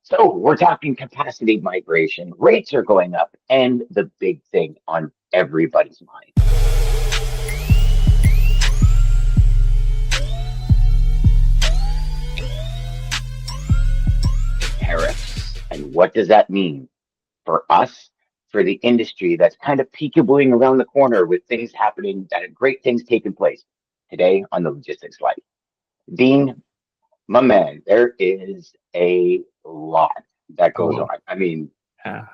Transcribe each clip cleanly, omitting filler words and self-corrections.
So we're talking capacity migration, rates are going up, and the big thing on everybody's mind. Tariffs. And what does that mean for us, for the industry that's kind of peekabooing around the corner with things happening, that great things taking place today on the logistics life? Dean, my man, there is a lot that goes on. I mean, Yeah.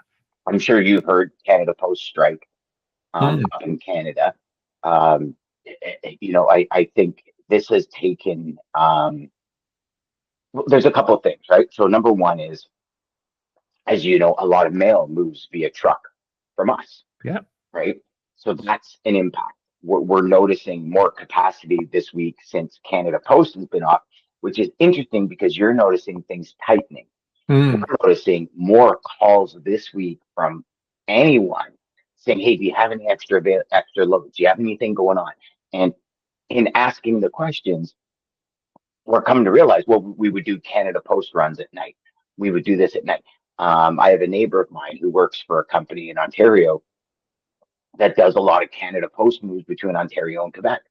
I'm sure you've heard Canada Post strike Mm. up in Canada. I think this has taken, well, there's a couple of things, right? So number one is, as you know, a lot of mail moves via truck from us, Yeah. right? So that's an impact. We're noticing more capacity this week since Canada Post has been off, which is interesting because you're noticing things tightening. Mm. We're noticing more calls this week from anyone saying, "Hey, do you have any extra loads? Do you have anything going on?" And in asking the questions, we're coming to realize, well, we would do Canada Post runs at night. We would do this at night. I have a neighbor of mine who works for a company in Ontario that does a lot of Canada Post moves between Ontario and Quebec.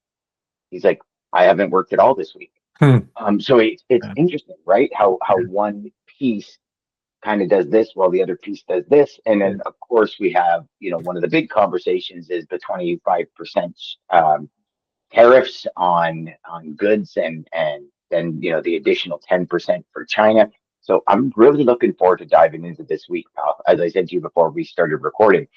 He's like, I haven't worked at all this week. So it's interesting, right? How one piece kind of does this while the other piece does this. And then of course we have, one of the big conversations is the 25% tariffs on goods and then the additional 10% for China. So I'm really looking forward to diving into this week, pal. As I said to you before we started recording,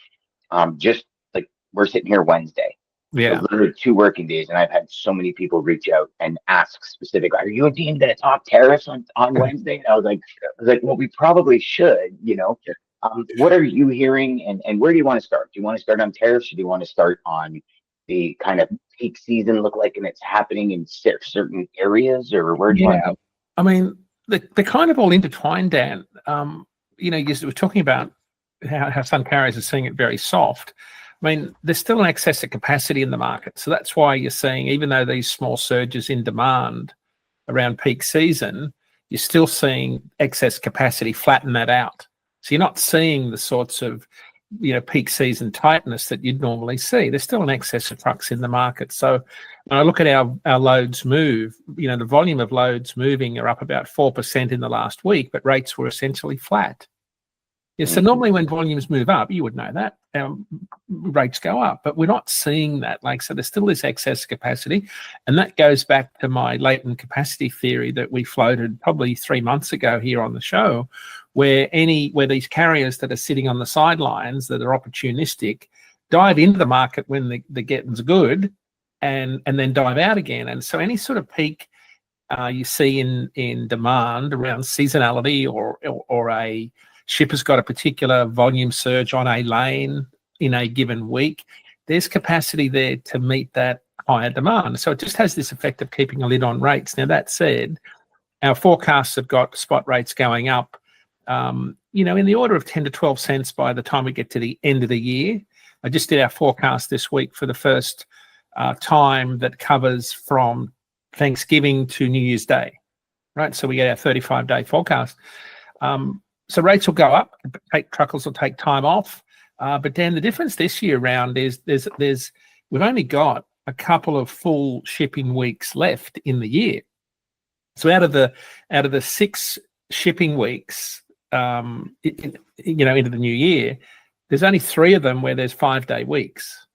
just like we're sitting here Wednesday. Yeah. So literally 2 working days, and I've had so many people reach out and ask specifically, "Are you a team going to talk tariffs on Wednesday?" And I was like, "Well, we probably should." What are you hearing, and where do you want to start? Do you want to start on tariffs, or do you want to start on the kind of peak season look like, and it's happening in certain areas, or where do you want to go? I mean, they're kind of all intertwined, Dan. You were talking about how some carriers are seeing it very soft. I mean, there's still an excess of capacity in the market. So that's why you're seeing, even though these small surges in demand around peak season, you're still seeing excess capacity flatten that out. So you're not seeing the sorts of, peak season tightness that you'd normally see. There's still an excess of trucks in the market. So when I look at our loads move, the volume of loads moving are up about 4% in the last week, but rates were essentially flat. Yeah, so normally when volumes move up, you would know that, rates go up, but we're not seeing that. So there's still this excess capacity, and that goes back to my latent capacity theory that we floated probably 3 months ago here on the show, where these carriers that are sitting on the sidelines that are opportunistic dive into the market when the getting's good, and then dive out again. And so any sort of peak you see in demand around seasonality or a shipper's got a particular volume surge on a lane in a given week, there's capacity there to meet that higher demand. So it just has this effect of keeping a lid on rates. Now, that said, our forecasts have got spot rates going up, in the order of 10 to 12 cents by the time we get to the end of the year. I just did our forecast this week for the first time that covers from Thanksgiving to New Year's Day, right? So we get our 35-day forecast. So rates will go up. Truckers will take time off. But Dan, the difference this year round is we've only got a couple of full shipping weeks left in the year. So out of the 6 shipping weeks, into the new year, there's only 3 of them where there's 5-day weeks.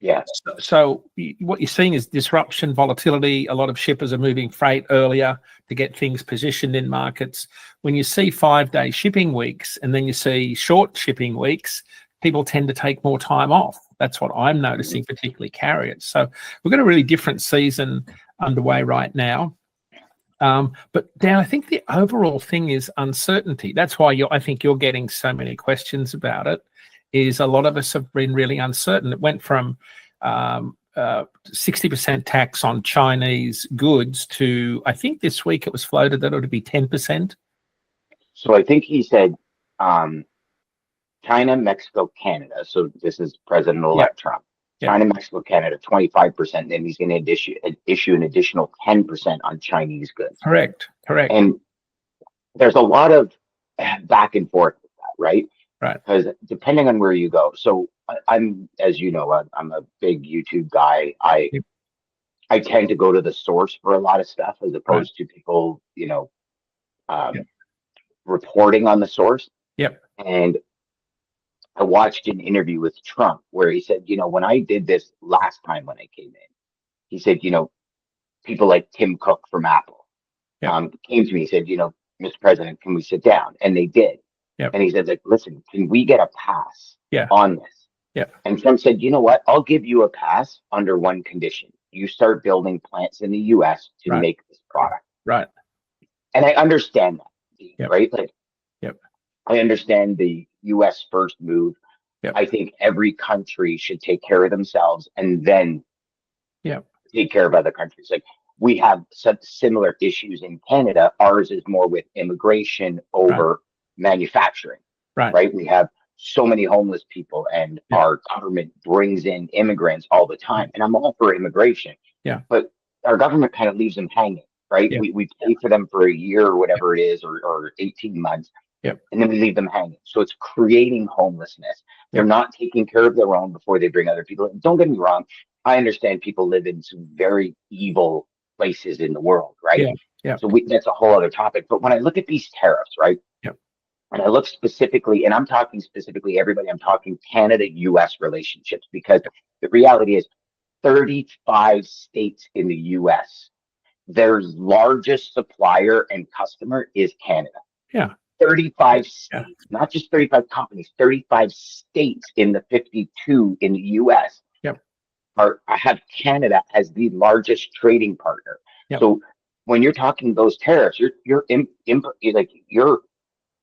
Yeah. So what you're seeing is disruption, volatility. A lot of shippers are moving freight earlier to get things positioned in markets. When you see 5-day shipping weeks and then you see short shipping weeks, people tend to take more time off. That's what I'm noticing, particularly carriers. So we've got a really different season underway right now. But Dan, I think the overall thing is uncertainty. That's why I think you're getting so many questions about it. Is a lot of us have been really uncertain. It went from 60% tax on Chinese goods to, I think this week it was floated that it would be 10%. So I think he said China, Mexico, Canada. So this is President-elect Trump. China, Mexico, Canada, 25%. Then he's going to issue an additional 10% on Chinese goods. Correct. And there's a lot of back and forth with that, right? Right. Because depending on where you go, so I'm, as you know, I'm a big YouTube guy. Yep. I tend to go to the source for a lot of stuff as Right. opposed to people, Yep. um, reporting on the source. Yep. And I watched an interview with Trump where he said, when I did this last time when I came in, he said, people like Tim Cook from Apple Yep. came to me. He said, Mr. President, can we sit down? And they did. Yep. And he said, like, listen, can we get a pass Yeah. on this? Yep. And Trump said, you know what? I'll give you a pass under one condition. You start building plants in the US to Right. make this product. Right. And I understand that, Yep. right? Like, Yep. I understand the US first move. Yep. I think every country should take care of themselves and then Yep. take care of other countries. Like, we have some similar issues in Canada. Ours is more with immigration Right. over manufacturing, Right. right? We have so many homeless people, and Yeah. our government brings in immigrants all the time. And I'm all for immigration. Yeah. But our government kind of leaves them hanging, right? Yeah. We pay for them for a year or whatever it is, or 18 months. Yep. And then we leave them hanging. So it's creating homelessness. They're Yep. not taking care of their own before they bring other people in. Don't get me wrong. I understand people live in some very evil places in the world, right? Yeah. Yeah. So that's a whole other topic. But when I look at these tariffs, right? Yep. And I look specifically, and I'm talking specifically everybody, I'm talking Canada-US relationships, because the reality is 35 states in the US, their largest supplier and customer is Canada. Yeah. 35 Yeah. states, not just 35 companies, 35 states in the 52 in the US Yep. have Canada as the largest trading partner. Yep. So when you're talking those tariffs, like you're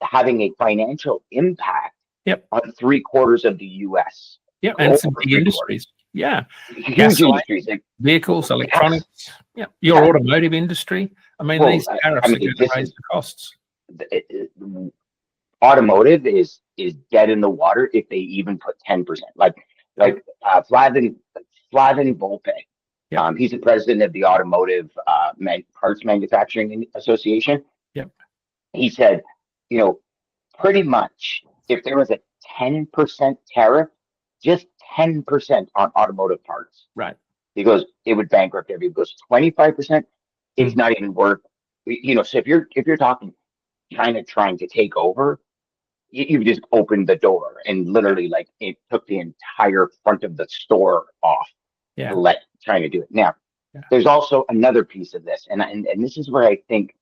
having a financial impact Yep. on 3/4 of the US. Yep. And some big industries. Yeah. Huge Gasoline, industries. Like, vehicles, yes. electronics. Yeah. Your automotive industry. I mean, Well, these tariffs are going to this raise is the costs. automotive is dead in the water if they even put 10%. Flavin Volpe. Yep. He's the president of the Automotive Parts Manufacturing Association. Yep. He said, pretty much if there was a 10% tariff, just 10% on automotive parts. Right. He goes, it would bankrupt everybody. He goes, 25%, it's not even worth. So if you're talking China trying to take over, you just opened the door and literally, like, it took the entire front of the store off Yeah. to let China do it. Now, Yeah. there's also another piece of this, and this is where I think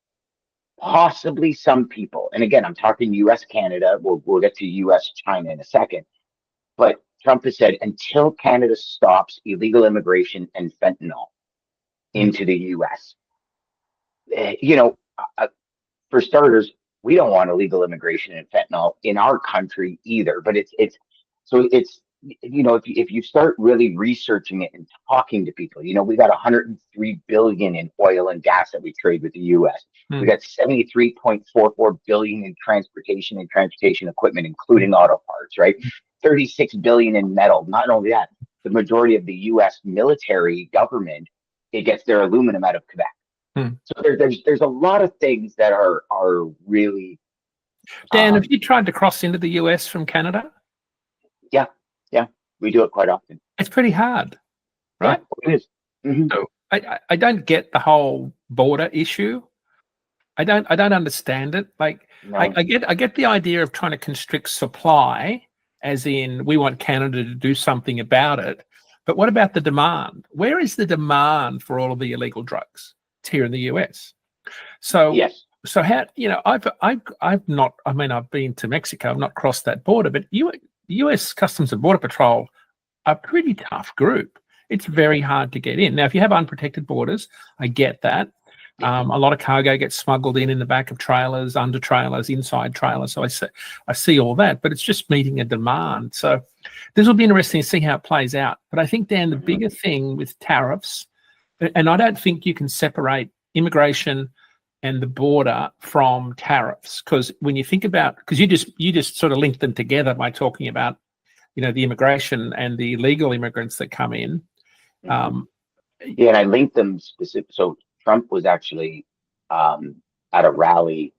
possibly some people, and again, I'm talking U.S. Canada. We'll get to U.S. China in a second, but Trump has said until Canada stops illegal immigration and fentanyl into the U.S., for starters, we don't want illegal immigration and fentanyl in our country either. But it's if you start really researching it and talking to people, we got 103 billion in oil and gas that we trade with the U.S. We got 73.44 billion in transportation and transportation equipment, including auto parts, right? 36 billion in metal. Not only that, the majority of the U.S. military government, it gets their aluminum out of Quebec. So there's a lot of things that are really. Dan, have you tried to cross into the US from Canada? Yeah, we do it quite often. It's pretty hard, right? Yeah, it is. Mm-hmm. So I don't get the whole border issue. I don't understand it. Like, No. I get the idea of trying to constrict supply, as in we want Canada to do something about it. But what about the demand? Where is the demand for all of the illegal drugs? It's here in the US. So Yes. So how, I've not, I mean, I've been to Mexico, I've not crossed that border, but US Customs and Border Patrol are a pretty tough group. It's very hard to get in. Now, if you have unprotected borders, I get that. A lot of cargo gets smuggled in the back of trailers, under trailers, inside trailers. So I see all that, but it's just meeting a demand. So this will be interesting to see how it plays out. But I think, Dan, the bigger thing with tariffs, and I don't think you can separate immigration and the border from tariffs, because when you think about, because you just sort of link them together by talking about, the immigration and the illegal immigrants that come in. Yeah, and I linked them specific. So Trump was actually at a rally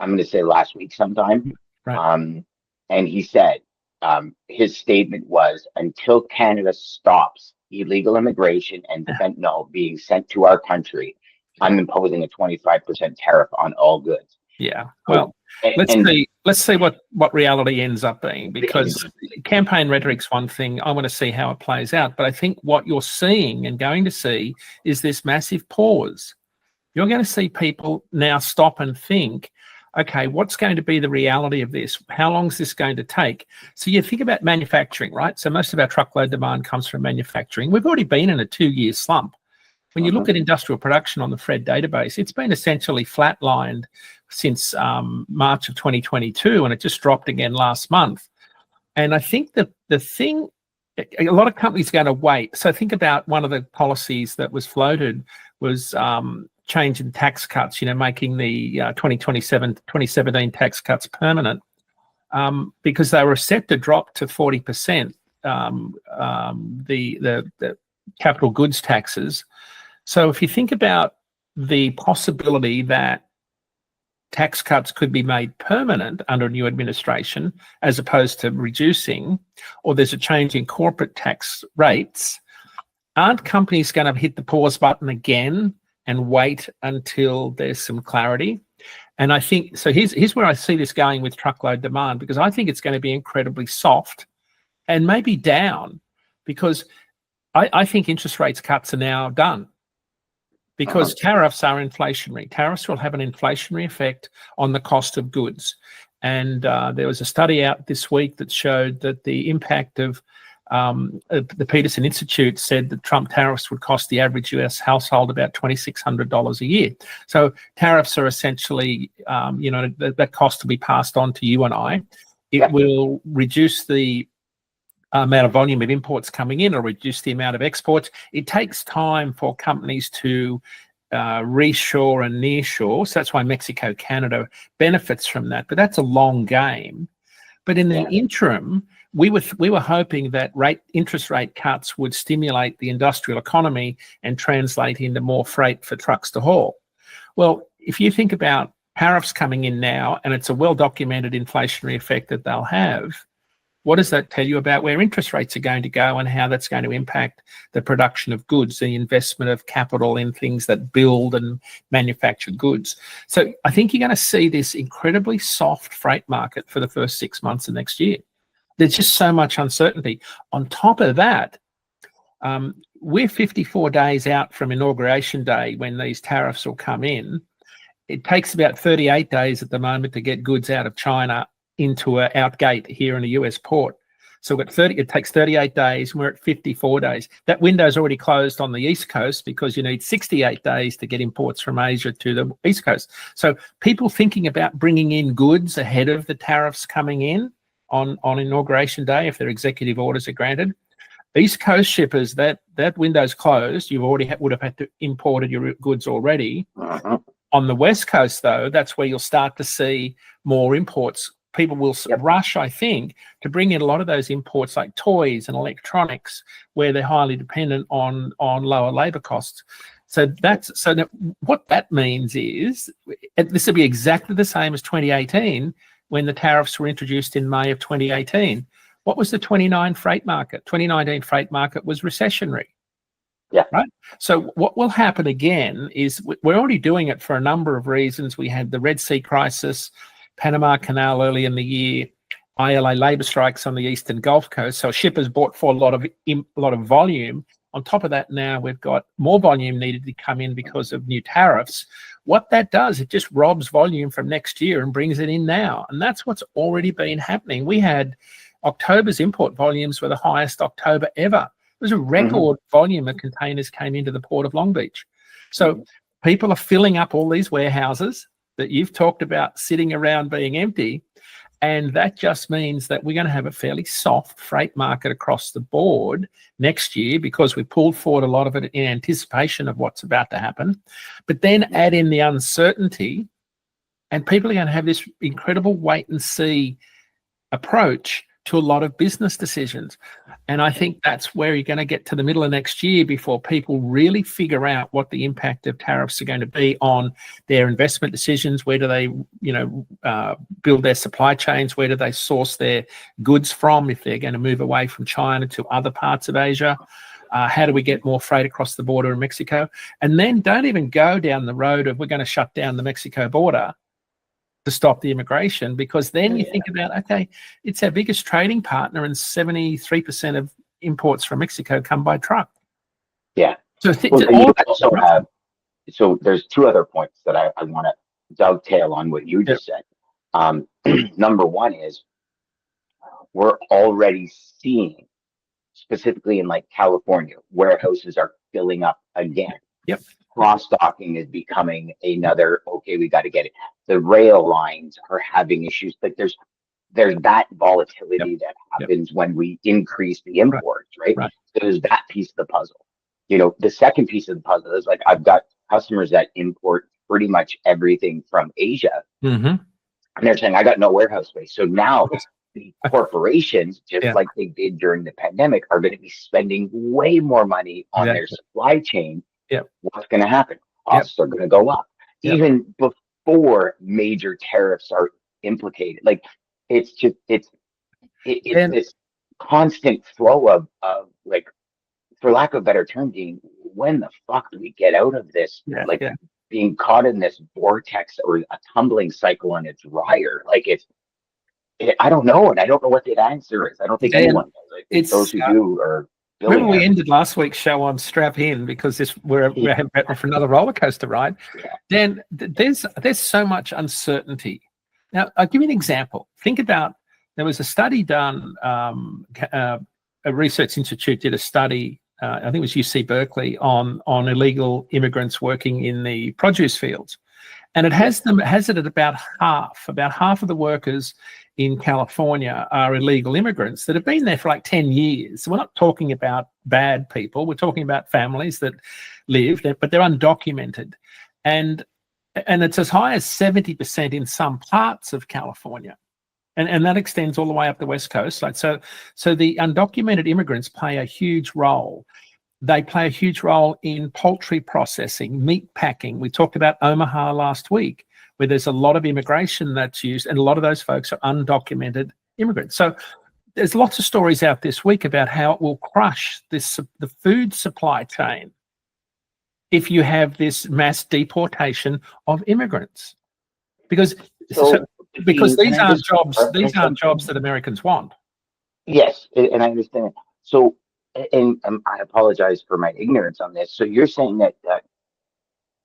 I'm going to say last week sometime. Right. And he said, his statement was, until Canada stops illegal immigration and fentanyl being sent to our country, I'm imposing a 25% tariff on all goods. Yeah. So, Well, and let's see what reality ends up being, because campaign rhetoric's one thing. I want to see how it plays out. But I think what you're seeing and going to see is this massive pause. You're going to see people now stop and think, okay, what's going to be the reality of this? How long is this going to take? So you think about manufacturing, right? So most of our truckload demand comes from manufacturing. We've already been in a 2-year slump. When you look at industrial production on the Fred database, it's been essentially flatlined since March of 2022, and it just dropped again last month. And I think that the thing, a lot of companies are going to wait. So think about one of the policies that was floated was change in tax cuts, making the 2017 tax cuts permanent, because they were set to drop to 40%, the capital goods taxes. So if you think about the possibility that tax cuts could be made permanent under a new administration as opposed to reducing, or there's a change in corporate tax rates, aren't companies going to hit the pause button again and wait until there's some clarity? And I think, so here's where I see this going with truckload demand, because I think it's going to be incredibly soft and maybe down, because I think interest rates cuts are now done. Because tariffs are inflationary. Tariffs will have an inflationary effect on the cost of goods. And there was a study out this week that showed that the impact of the Peterson Institute said that Trump tariffs would cost the average US household about $2,600 a year. So tariffs are essentially, that cost to be passed on to you and I. It will reduce the amount of volume of imports coming in, or reduce the amount of exports. It takes time for companies to reshore and nearshore. So that's why Mexico, Canada benefits from that. But that's a long game. But in the interim, we were hoping that interest rate cuts would stimulate the industrial economy and translate into more freight for trucks to haul. Well, if you think about tariffs coming in now, and it's a well-documented inflationary effect that they'll have, what does that tell you about where interest rates are going to go and how that's going to impact the production of goods, the investment of capital in things that build and manufacture goods? So I think you're going to see this incredibly soft freight market for the first 6 months of next year. There's just so much uncertainty. On top of that, we're 54 days out from Inauguration Day when these tariffs will come in. It takes about 38 days at the moment to get goods out of China into an outgate here in a US port. So it takes 38 days, and we're at 54 days. That window's already closed on the East Coast because you need 68 days to get imports from Asia to the East Coast. So people thinking about bringing in goods ahead of the tariffs coming in on Inauguration Day, if their executive orders are granted, East Coast shippers, that window's closed. You would have had to imported your goods already. On the West Coast, though, that's where you'll start to see more imports. People will rush, I think, to bring in a lot of those imports like toys and electronics, where they're highly dependent on lower labor costs. So what that means is, this will be exactly the same as 2018 when the tariffs were introduced in May of 2018. What was the 2019 freight market? 2019 freight market was recessionary. Yeah. Right. So what will happen again is we're already doing it for a number of reasons. We had the Red Sea crisis, Panama Canal early in the year, ILA labor strikes on the eastern Gulf Coast. So shippers bought for a lot of volume. On top of that, now we've got more volume needed to come in because of new tariffs. What that does, it just robs volume from next year and brings it in now. And that's what's already been happening. We had October's import volumes were the highest October ever. It was a record volume of containers came into the port of Long Beach. So people are filling up all these warehouses that you've talked about sitting around being empty. And that just means that we're going to have a fairly soft freight market across the board next year because we pulled forward a lot of it in anticipation of what's about to happen. But then add in the uncertainty, and people are going to have this incredible wait and see approach to a lot of business decisions. And I think that's where you're going to get to the middle of next year before people really figure out what the impact of tariffs are going to be on their investment decisions. Where do they, build their supply chains? Where do they source their goods from if they're going to move away from China to other parts of Asia? How do we get more freight across the border in Mexico? And then don't even go down the road of we're going to shut down the Mexico border to stop the immigration, because then you think about, okay, it's our biggest trading partner and 73% of imports from Mexico come by truck. Yeah. So there's two other points that I want to dovetail on what you just said. Number one is we're already seeing, specifically in like California, warehouses are filling up again. Yep. Cross-docking is becoming another, okay, we got to get it. The rail lines are having issues. Like there's that volatility that happens when we increase the imports, right? So there's that piece of the puzzle. The second piece of the puzzle is like I've got customers that import pretty much everything from Asia. And they're saying, I got no warehouse space. So now the corporations, just like they did during the pandemic, are going to be spending way more money on their supply chain. What's going to happen? Costs are going to go up. Even before major tariffs are implicated. Like it's this constant flow of like, for lack of a better term, being when the fuck do we get out of this? Being caught in this vortex or a tumbling cycle on a dryer. Like I don't know, and I don't know what the answer is. I don't think anyone knows. It's those who do are. Remember, we ended last week's show on strap in because we're heading for another roller coaster ride. Dan, there's so much uncertainty. Now, I'll give you an example. Think about, there was a study done. A research institute did a study. I think it was UC Berkeley on illegal immigrants working in the produce fields, and it has it at about half. About half of the workers in California are illegal immigrants that have been there for like 10 years. So we're not talking about bad people. We're talking about families that live there, but they're undocumented. And it's as high as 70% in some parts of California. And that extends all the way up the West Coast. Like so the undocumented immigrants play a huge role. They play a huge role in poultry processing, meat packing. We talked about Omaha last week, where there's a lot of immigration that's used, and a lot of those folks are undocumented immigrants. So there's lots of stories out this week about how it will crush the food supply chain if you have this mass deportation of immigrants, because these aren't jobs that Americans want. Yes, and I understand. So, and I apologize for my ignorance on this. So you're saying that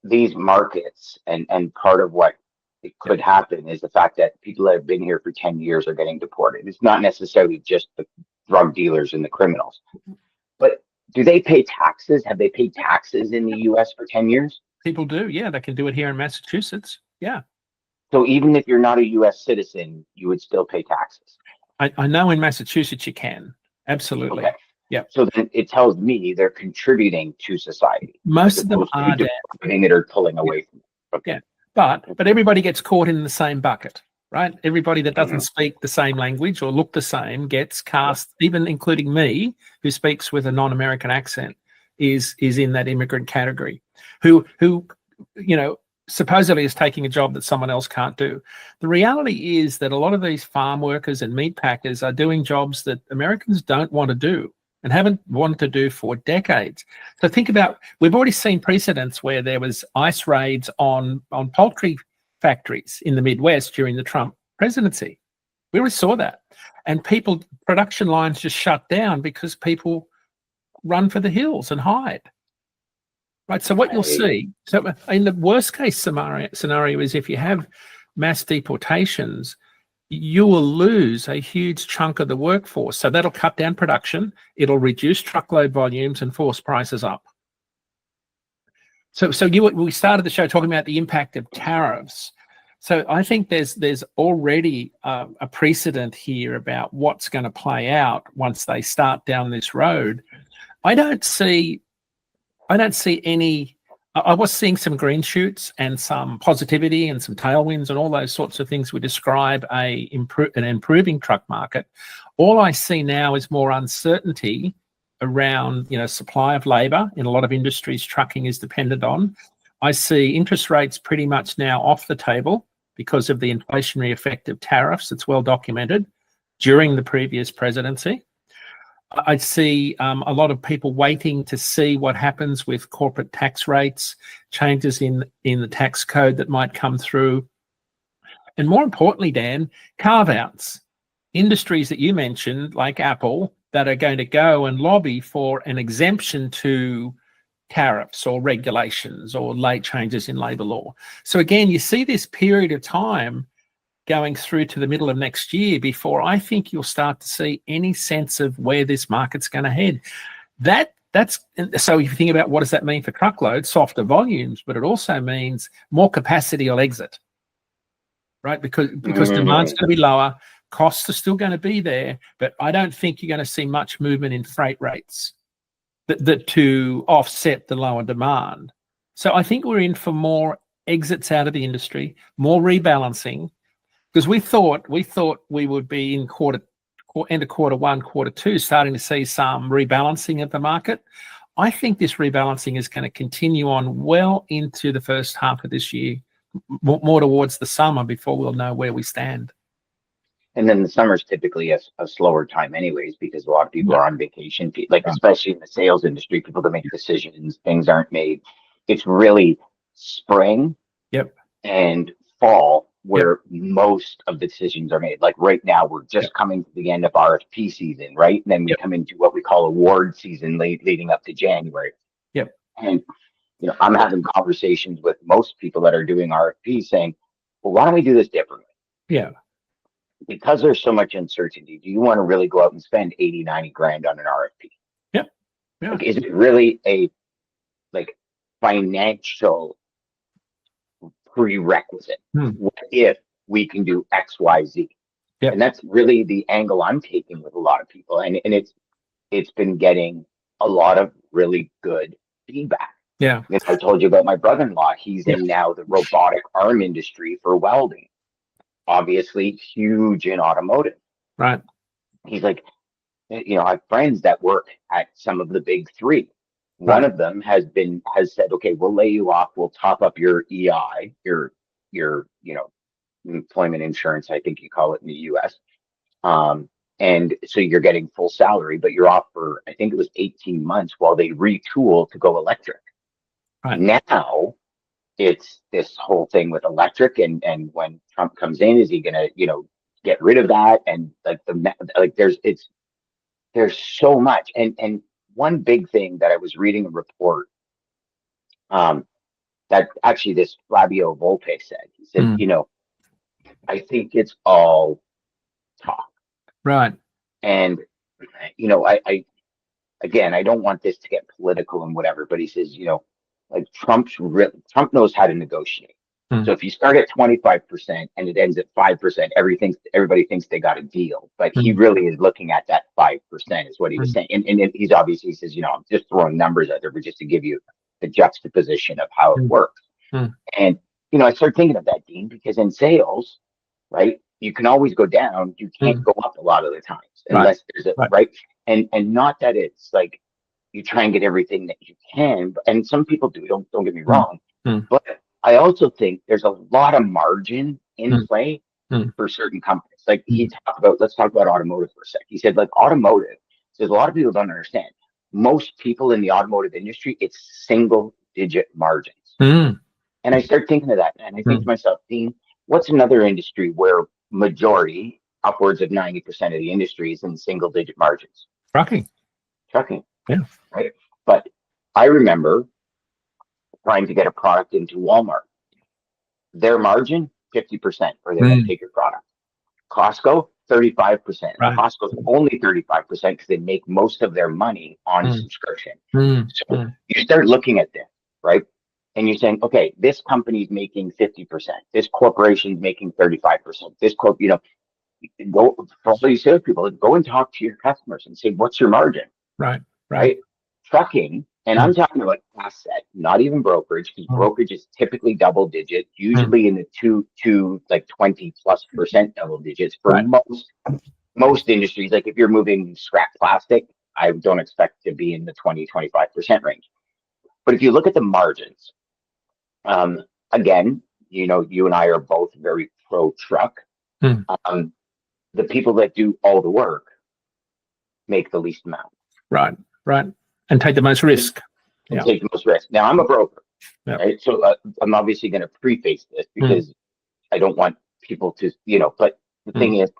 these markets and part of what it could happen is the fact that people that have been here for 10 years are getting deported. It's not necessarily just the drug dealers and the criminals, but do they pay taxes? Have they paid taxes in the US for 10 years? People do. Yeah. They can do it here in Massachusetts. Yeah. So even if you're not a US citizen, you would still pay taxes. I know in Massachusetts you can. Absolutely. Okay. Yeah. So then it tells me they're contributing to society. Most of them are deporting it or pulling away from it. Okay. Yeah. But everybody gets caught in the same bucket, right? Everybody that doesn't speak the same language or look the same gets cast, even including me, who speaks with a non-American accent, is in that immigrant category, who supposedly is taking a job that someone else can't do. The reality is that a lot of these farm workers and meat packers are doing jobs that Americans don't want to do and haven't wanted to do for decades. So think about, we've already seen precedents where there was ICE raids on poultry factories in the Midwest during the Trump presidency. We already saw that. And production lines just shut down because people run for the hills and hide. Right. So what you'll see, so in the worst case scenario is if you have mass deportations, you will lose a huge chunk of the workforce. So that'll cut down production. It'll reduce truckload volumes and force prices up. So we started the show talking about the impact of tariffs. So I think there's already a precedent here about what's going to play out once they start down this road. I don't see any I was seeing some green shoots and some positivity and some tailwinds and all those sorts of things would describe an improving truck market. All I see now is more uncertainty around, supply of labor. In a lot of industries, trucking is dependent on. I see interest rates pretty much now off the table because of the inflationary effect of tariffs. It's well documented during the previous presidency. I see a lot of people waiting to see what happens with corporate tax rates, changes in the tax code that might come through. And more importantly, Dan, carve-outs. Industries that you mentioned, like Apple, that are going to go and lobby for an exemption to tariffs or regulations or late changes in labour law. So again, you see this period of time going through to the middle of next year before I think you'll start to see any sense of where this market's going to head. That's so if you think about what does that mean for truckloads, softer volumes, but it also means more capacity will exit, right? Because demand's going to be lower, costs are still going to be there, but I don't think you're going to see much movement in freight rates that to offset the lower demand. So I think we're in for more exits out of the industry, more rebalancing. Because we thought we would be in end of quarter one, quarter two, starting to see some rebalancing of the market. I think this rebalancing is going to continue on well into the first half of this year, more towards the summer before we'll know where we stand. And then the summer's typically a slower time anyways, because a lot of people are on vacation, especially in the sales industry, people to make decisions, things aren't made. It's really spring and fall where most of the decisions are made. Like right now, we're just coming to the end of RFP season, right? And then we come into what we call award season leading up to January. And, I'm having conversations with most people that are doing RFPs saying, well, why don't we do this differently? Because there's so much uncertainty, do you want to really go out and spend 80, 90 grand on an RFP? Like, is it really a financial prerequisite? What if we can do X, Y, Z? And that's really the angle I'm taking with a lot of people. And it's been getting a lot of really good feedback. I told you about my brother-in-law. He's in now the robotic arm industry for welding. Obviously huge in automotive. Right. He's like, I have friends that work at some of the big three. One of them has said, okay, we'll lay you off. We'll top up your EI, your employment insurance, I think you call it in the US. And so you're getting full salary, but you're off for, I think it was 18 months while they retool to go electric. Now it's this whole thing with electric, and when Trump comes in, is he gonna, get rid of that? And there's so much. And one big thing that I was reading a report, that actually this Flavio Volpe said, he said, I think it's all talk. Right. And, I don't want this to get political and whatever, but he says, Trump knows how to negotiate. So if you start at 25% and it ends at 5%, everybody thinks they got a deal, but he really is looking at that 5% is what he was saying. And he's obviously, he says, I'm just throwing numbers out there, but just to give you the juxtaposition of how it works. And, I started thinking of that, Dean, because in sales, right, you can always go down. You can't go up a lot of the times unless there's right. And not that it's like you try and get everything that you can, and some people do, don't get me wrong. But I also think there's a lot of margin in play for certain companies. Like he talked about, let's talk about automotive for a sec. He said, automotive, says a lot of people don't understand. Most people in the automotive industry, it's single digit margins. And I start thinking of that, and I think to myself, Dean, what's another industry where majority, upwards of 90% of the industry is in single digit margins? Trucking. Yeah. Right. But I remember trying to get a product into Walmart. Their margin, 50%, or they're going to take your product. Costco, 35%. Costco's only 35% because they make most of their money on subscription. So you start looking at this, right? And you're saying, okay, this company's making 50%. This corporation's making 35%. This go for all these salespeople, go and talk to your customers and say, what's your margin? Right. Trucking And I'm talking about asset, not even brokerage, because brokerage is typically double digit, usually in the like 20+% double digits for Right. most industries. Like if you're moving scrap plastic, I don't expect to be in the 20-25% range. But if you look at the margins, again, you and I are both very pro truck. Um, the people that do all the work make the least amount. Right. And take the most risk. And take the most risk. Now, I'm a broker, Yep. right? So I'm obviously going to preface this because I don't want people to, but the thing is,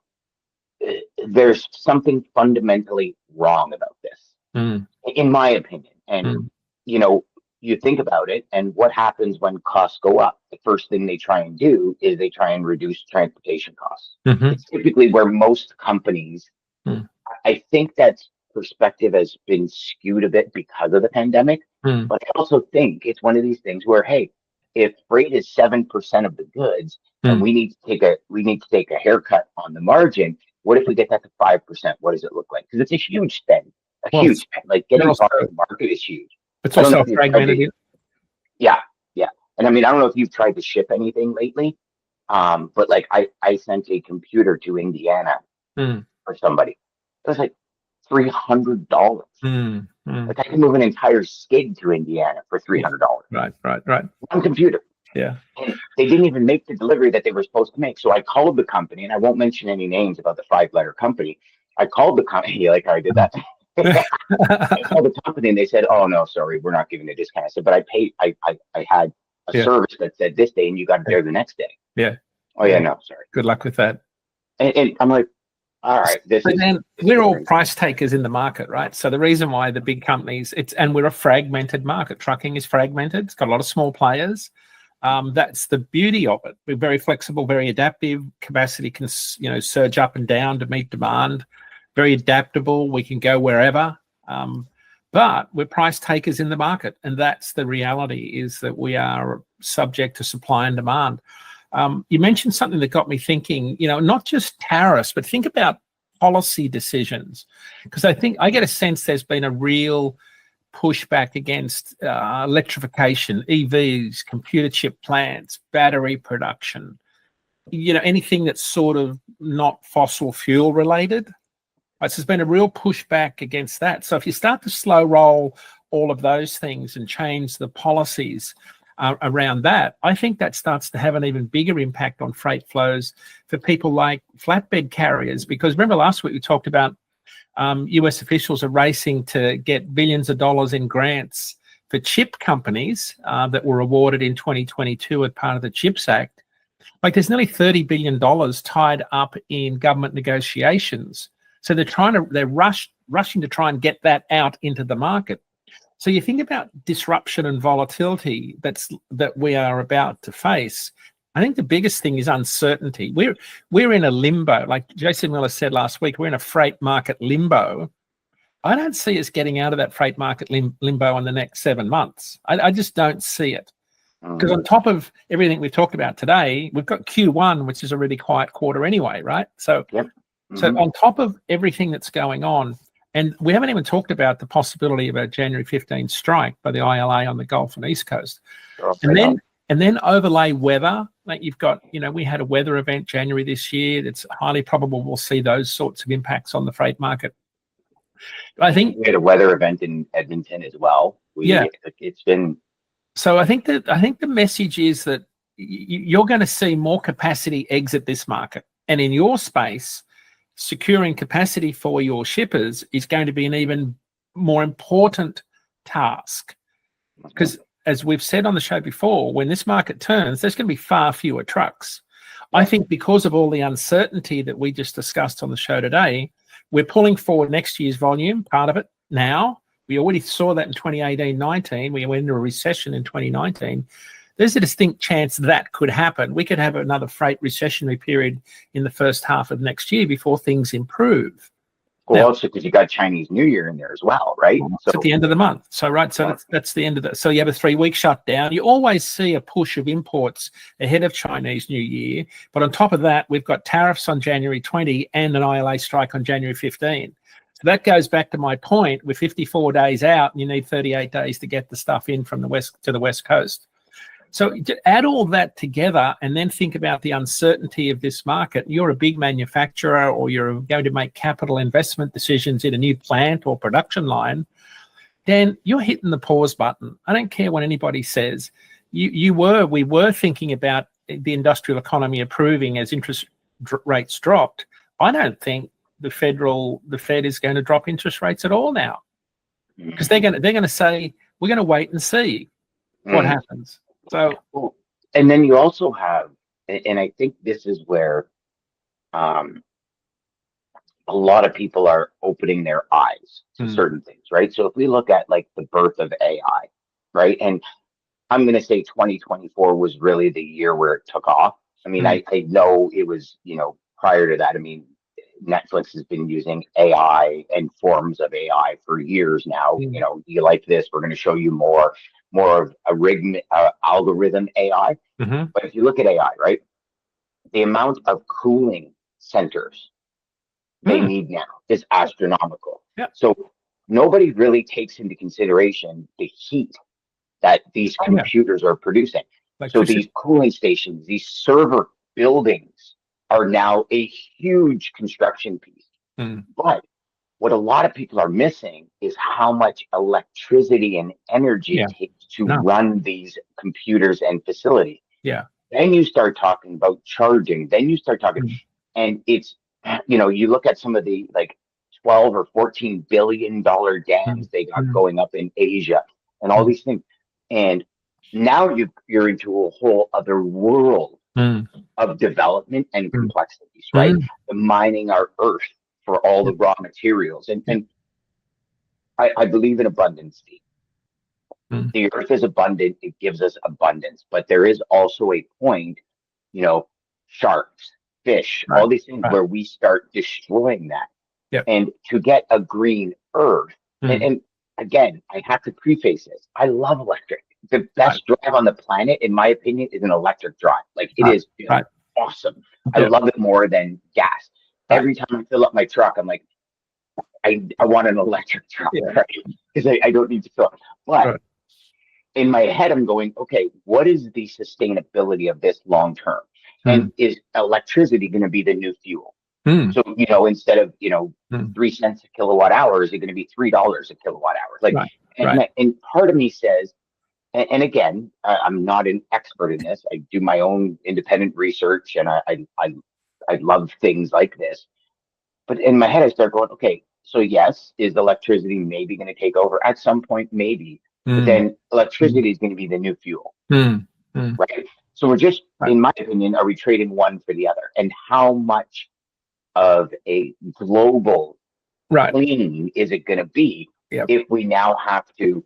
there's something fundamentally wrong about this, in my opinion. And, you think about it, and what happens when costs go up? The first thing they try and do is they try and reduce transportation costs. It's typically where most companies, I think that perspective has been skewed a bit because of the pandemic. But I also think it's one of these things where, hey, if freight is 7% of the goods and we need to take a haircut on the margin, what if we get that to 5%? What does it look like? Because it's a huge spend. Huge spend. Like getting part of the market is huge. It's also fragmented. Yeah. And I mean, I don't know if you've tried to ship anything lately, but like I sent a computer to Indiana for somebody. It was like $300. Like I can move an entire skid to Indiana for $300. Right. One computer. Yeah. And they didn't even make the delivery that they were supposed to make. So I called the company, and I won't mention any names about the 5-letter company. I called the company, like I did that. I called the company, and they said, "Oh no, sorry, we're not giving a discount." I said, "But I paid. I had a service that said this day, and you got it there the next day." Yeah. Oh yeah, no, sorry. Good luck with that. And I'm like, all right, we're all price takers in the market, right? So the reason why the big companies, and we're a fragmented market. Trucking is fragmented. It's got a lot of small players. That's the beauty of it. We're very flexible, very adaptive. Capacity can, surge up and down to meet demand. Very adaptable. We can go wherever. But we're price takers in the market, and that's the reality, is that we are subject to supply and demand. You mentioned something that got me thinking, not just tariffs, but think about policy decisions, because I get a sense there's been a real pushback against electrification, EVs, computer chip plants, battery production, anything that's sort of not fossil fuel related. Right, so there's been a real pushback against that. So if you start to slow roll all of those things and change the policies around that, I think that starts to have an even bigger impact on freight flows for people like flatbed carriers. Because remember last week we talked about US officials are racing to get billions of dollars in grants for chip companies that were awarded in 2022 as part of the CHIPS Act. Like there's nearly $30 billion tied up in government negotiations. So they're rushing to try and get that out into the market. So you think about disruption and volatility that we are about to face. I think the biggest thing is uncertainty. We're in a limbo. Like Jason Miller said last week, we're in a freight market limbo. I don't see us getting out of that freight market limbo in the next 7 months. I just don't see it. Because on top of everything we've talked about today, we've got Q1, which is a really quiet quarter anyway, right? So, so on top of everything that's going on, and we haven't even talked about the possibility of a January 15 strike by the ILA on the Gulf and East Coast. And then overlay weather. Like you've got, we had a weather event January this year. It's highly probable we'll see those sorts of impacts on the freight market. I think we had a weather event in Edmonton as well. It's been. So I think the message is that you're going to see more capacity exit this market, and in your space, securing capacity for your shippers is going to be an even more important task. Because as we've said on the show before, when this market turns, there's going to be far fewer trucks. I think because of all the uncertainty that we just discussed on the show today, we're pulling forward next year's volume, part of it now. We already saw that in 2018-19. We went into a recession in 2019. There's a distinct chance that could happen. We could have another freight recessionary period in the first half of next year before things improve. Well, also because you got Chinese New Year in there as well, right? So at the end of the month. So that's the end of that. So you have a 3-week shutdown. You always see a push of imports ahead of Chinese New Year. But on top of that, we've got tariffs on January 20 and an ILA strike on January 15. So that goes back to my point. We're 54 days out, and you need 38 days to get the stuff in from the west to the West Coast. So add all that together and then think about the uncertainty of this market. You're a big manufacturer, or you're going to make capital investment decisions in a new plant or production line, then you're hitting the pause button. I don't care what anybody says. We were thinking about the industrial economy improving as interest rates dropped. I don't think the Fed is going to drop interest rates at all now, because they're going to say, we're going to wait and see what happens. So, and then you also have, and I think this is where a lot of people are opening their eyes to certain things, right? So if we look at like the birth of AI, right? And I'm going to say 2024 was really the year where it took off. I mean, I know it was, prior to that, I mean, Netflix has been using AI and forms of AI for years now. You like this, we're going to show you more of a algorithm AI. But if you look at AI, right, the amount of cooling centers they need now is astronomical. So nobody really takes into consideration the heat that these computers are producing. So these cooling stations, these server buildings are now a huge construction piece. But what a lot of people are missing is how much electricity and energy it takes to run these computers and facilities. Then you start talking about charging. Then you start talking, and it's, you look at some of the like 12 or 14 billion dollar dams they got going up in Asia and all these things. And now you're into a whole other world of development and complexities, right? The mining our earth for all the raw materials. And I believe in abundance, Steve. The earth is abundant. It gives us abundance. But there is also a point, sharks, fish, all these things where we start destroying that. And to get a green earth, and again, I have to preface this. I love electric. The best drive on the planet, in my opinion, is an electric drive. Like it is awesome. I love it more than gas. Every time I fill up my truck, I'm like, I want an electric truck, right? Because I don't need to fill up. But in my head, I'm going, okay, what is the sustainability of this long term? And is electricity going to be the new fuel? So, instead of, 3 cents a kilowatt hour, is it going to be $3 a kilowatt hour? Like, and part of me says, and again, I'm not an expert in this. I do my own independent research, and I love things like this. But in my head, I start going, okay, so yes, is electricity maybe going to take over at some point? Maybe. But then electricity is going to be the new fuel, right? So we're just, in my opinion, are we trading one for the other? And how much of a global clean is it going to be if we now have to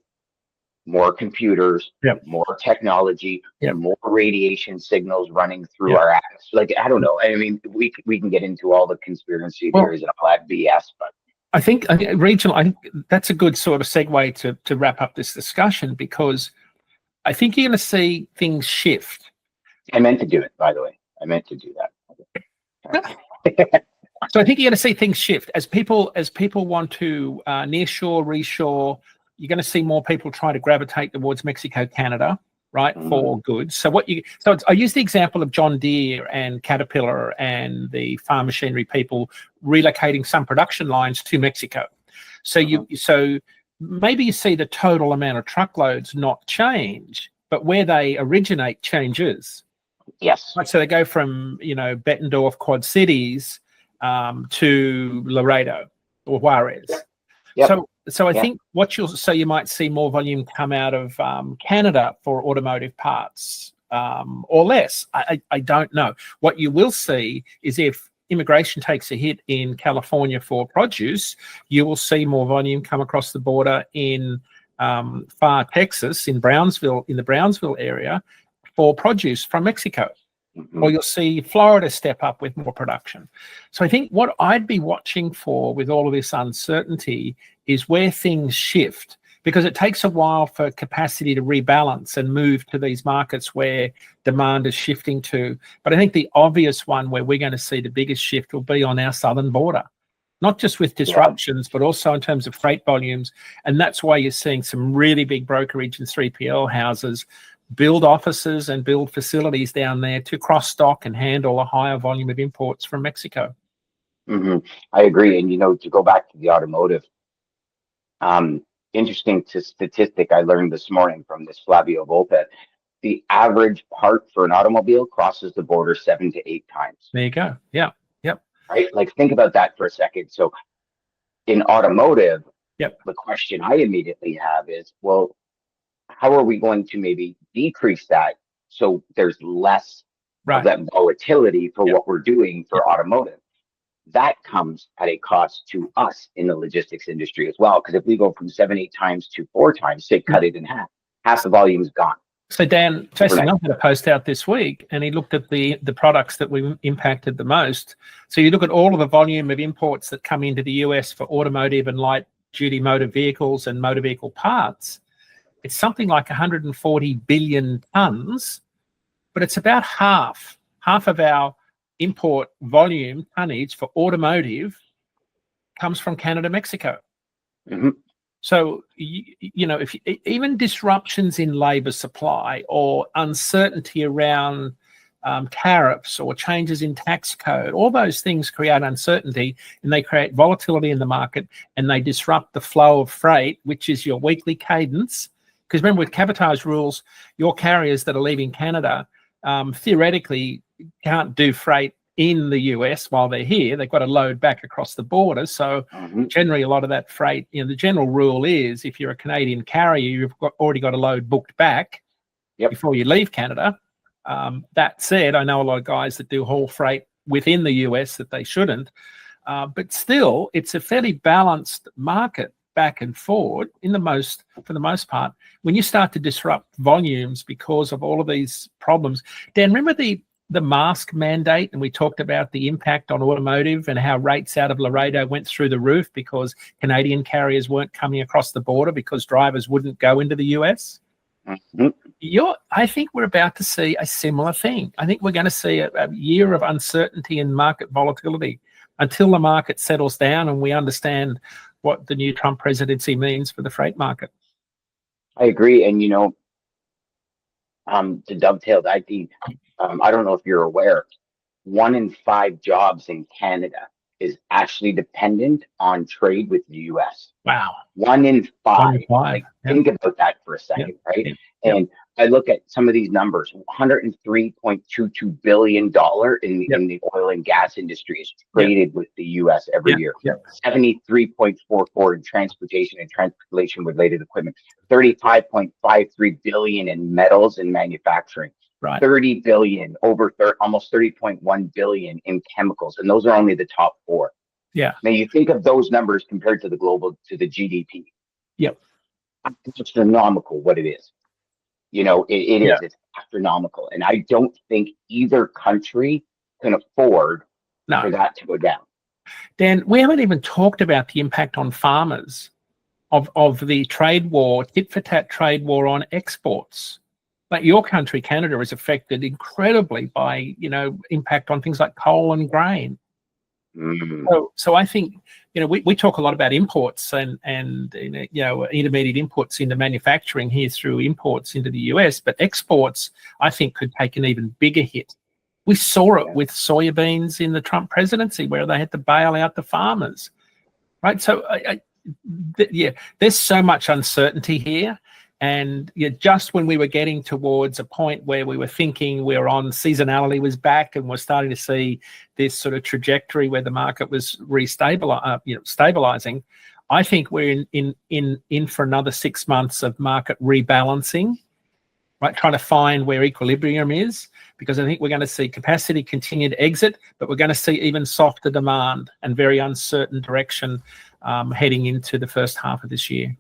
more computers, more technology, more radiation signals running through our atmosphere? Like, I don't know. I mean, we can get into all the conspiracy theories and all that BS, but I think regional. I think that's a good sort of segue to wrap up this discussion, because I think you're going to see things shift. I meant to do it, by the way. I meant to do that. So I think you're going to see things shift as people want to nearshore, reshore. You're going to see more people try to gravitate towards Mexico, Canada, right, for goods. So I use the example of John Deere and Caterpillar and the farm machinery people relocating some production lines to Mexico. So so maybe you see the total amount of truckloads not change, but where they originate changes. Yes. Right, so they go from Bettendorf, Quad Cities, to Laredo or Juarez. So I think you might see more volume come out of Canada for automotive parts, or less. I don't know. What you will see is if immigration takes a hit in California for produce, you will see more volume come across the border in far Texas, in the Brownsville area, for produce from Mexico. Or you'll see Florida step up with more production. So I think what I'd be watching for with all of this uncertainty is where things shift, because it takes a while for capacity to rebalance and move to these markets where demand is shifting to. But I think the obvious one where we're going to see the biggest shift will be on our southern border. not just with disruptions, but also in terms of freight volumes. And that's why you're seeing some really big brokerage and 3PL houses build offices and build facilities down there to cross-stock and handle a higher volume of imports from Mexico. I agree. And, to go back to the automotive, interesting statistic I learned this morning from this Flavio Volpe. The average part for an automobile crosses the border 7 to 8 times. There you go. Yeah. Yep. Right? Like, think about that for a second. So in automotive, the question I immediately have is, well, how are we going to maybe decrease that so there's less of that volatility for what we're doing for automotive? That comes at a cost to us in the logistics industry as well. Because if we go from 7, 8 times to 4 times, say cut it in half the volume is gone. So Dan, Jason Mel had a post out this week, and he looked at the products that we impacted the most. So you look at all of the volume of imports that come into the US for automotive and light duty motor vehicles and motor vehicle parts. It's something like 140 billion tons, but it's about half of our import volume tonnage for automotive comes from Canada, Mexico. So, if even disruptions in labor supply or uncertainty around tariffs or changes in tax code, all those things create uncertainty, and they create volatility in the market, and they disrupt the flow of freight, which is your weekly cadence. Because remember, with cabotage rules, your carriers that are leaving Canada theoretically can't do freight in the US while they're here. They've got to load back across the border. So generally a lot of that freight, the general rule is if you're a Canadian carrier, you've already got a load booked back before you leave Canada. That said, I know a lot of guys that do haul freight within the US that they shouldn't. But still, it's a fairly balanced market back and forward for the most part. When you start to disrupt volumes because of all of these problems, Dan, remember the mask mandate, and we talked about the impact on automotive and how rates out of Laredo went through the roof because Canadian carriers weren't coming across the border because drivers wouldn't go into the US? I think we're about to see a similar thing. I think we're going to see a year of uncertainty and market volatility until the market settles down and we understand what the new Trump presidency means for the freight market. I agree. And, to dovetail that, I don't know if you're aware, 1 in 5 jobs in Canada is actually dependent on trade with the US. Wow. 1 in 5. Think about that for a second, right? And I look at some of these numbers, $103.22 billion in the oil and gas industry is traded with the US every year. 73.44 in transportation and transportation related equipment, 35.53 billion in metals and manufacturing. 30 billion, almost 30.1 billion in chemicals. And those are only the top 4. Now you think of those numbers compared to the GDP. It's astronomical what it is. It is. It's astronomical. And I don't think either country can afford for that to go down. Dan, we haven't even talked about the impact on farmers of the trade war, tit-for-tat trade war on exports. But your country, Canada, is affected incredibly by, impact on things like coal and grain. So I think, we talk a lot about imports and intermediate inputs into manufacturing here through imports into the US, but exports, I think, could take an even bigger hit. We saw it with soybeans in the Trump presidency where they had to bail out the farmers, right? So, there's so much uncertainty here. And just when we were getting towards a point where we were thinking we're on seasonality was back and we're starting to see this sort of trajectory where the market was stabilizing, I think we're in for another 6 months of market rebalancing, right? Trying to find where equilibrium is, because I think we're going to see capacity continue to exit, but we're going to see even softer demand and very uncertain direction heading into the first half of this year.